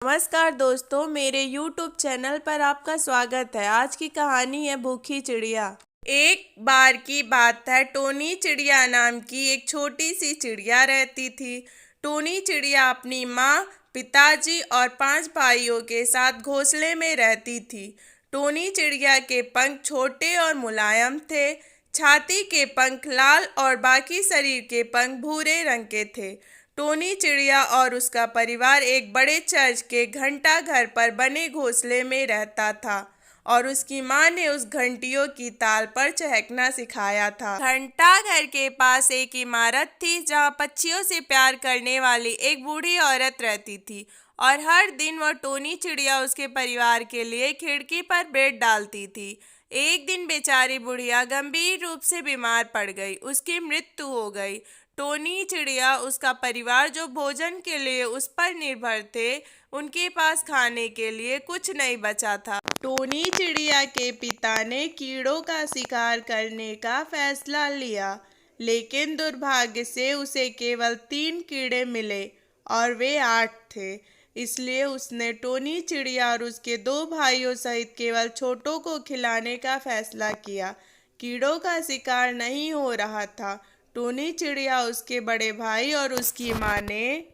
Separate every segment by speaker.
Speaker 1: नमस्कार दोस्तों, मेरे YouTube चैनल पर आपका स्वागत है। आज की कहानी है भूखी चिड़िया। एक बार की बात है, टोनी चिड़िया नाम की एक छोटी सी चिड़िया रहती थी। टोनी चिड़िया अपनी माँ, पिताजी और 5 भाइयों के साथ घोंसले में रहती थी। टोनी चिड़िया के पंख छोटे और मुलायम थे। छाती के पंख लाल और बाकी शरीर के पंख भूरे रंग के थे। टोनी चिड़िया और उसका परिवार एक बड़े चर्च के घंटा घर पर बने घोंसले में रहता था और उसकी माँ ने उस घंटियों की ताल पर चहकना सिखाया था। घंटा घर के पास एक इमारत थी जहाँ पक्षियों से प्यार करने वाली एक बूढ़ी औरत रहती थी और हर दिन वह टोनी चिड़िया उसके परिवार के लिए खिड़की पर ब्रेड डालती थी। एक दिन बेचारी बुढ़िया गंभीर रूप से बीमार पड़ गई। उसकी मृत्यु हो गई। टोनी चिड़िया, उसका परिवार जो भोजन के लिए उस पर निर्भर थे, उनके पास खाने के लिए कुछ नहीं बचा था। टोनी चिड़िया के पिता ने कीड़ों का शिकार करने का फैसला लिया, लेकिन दुर्भाग्य से उसे केवल 3 कीड़े मिले और वे 8 थे। इसलिए उसने टोनी चिड़िया और उसके 2 भाइयों सहित केवल छोटों को खिलाने का फैसला किया। कीड़ों का शिकार नहीं हो रहा था। टोनी चिड़िया, उसके बड़े भाई और उसकी माँ ने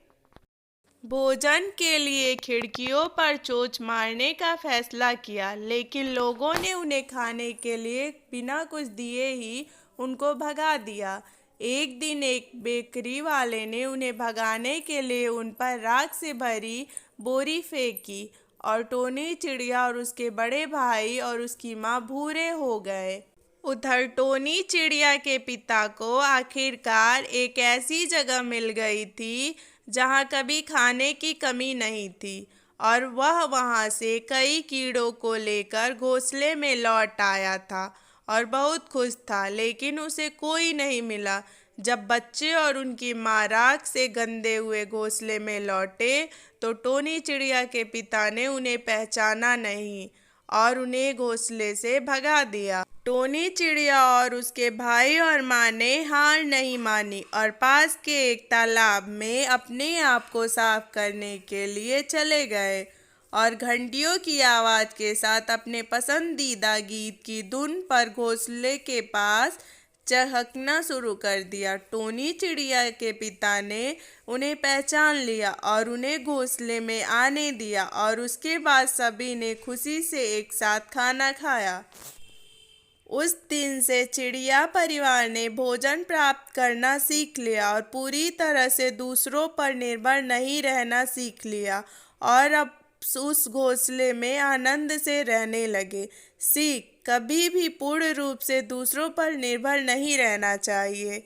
Speaker 1: भोजन के लिए खिड़कियों पर चोंच मारने का फैसला किया, लेकिन लोगों ने उन्हें खाने के लिए बिना कुछ दिए ही उनको भगा दिया। एक दिन एक बेकरी वाले ने उन्हें भगाने के लिए उन पर राख से भरी बोरी फेंकी और टोनी चिड़िया और उसके बड़े भाई और उसकी माँ भूरे हो गए। उधर टोनी चिड़िया के पिता को आखिरकार एक ऐसी जगह मिल गई थी जहाँ कभी खाने की कमी नहीं थी और वह वहाँ से कई कीड़ों को लेकर घोंसले में लौट आया था और बहुत खुश था, लेकिन उसे कोई नहीं मिला। जब बच्चे और उनकी माँ राख से गंदे हुए घोंसले में लौटे तो टोनी चिड़िया के पिता ने उन्हें पहचाना नहीं और उन्हें घोंसले से भगा दिया। टोनी चिड़िया और उसके भाई और माँ ने हार नहीं मानी और पास के एक तालाब में अपने आप को साफ करने के लिए चले गए और घंटियों की आवाज़ के साथ अपने पसंदीदा गीत की धुन पर घोंसले के पास चहकना शुरू कर दिया। टोनी चिड़िया के पिता ने उन्हें पहचान लिया और उन्हें घोंसले में आने दिया और उसके बाद सभी ने खुशी से एक साथ खाना खाया। उस दिन से चिड़िया परिवार ने भोजन प्राप्त करना सीख लिया और पूरी तरह से दूसरों पर निर्भर नहीं रहना सीख लिया और अब उस घोंसले में आनंद से रहने लगे। सीख: कभी भी पूर्ण रूप से दूसरों पर निर्भर नहीं रहना चाहिए।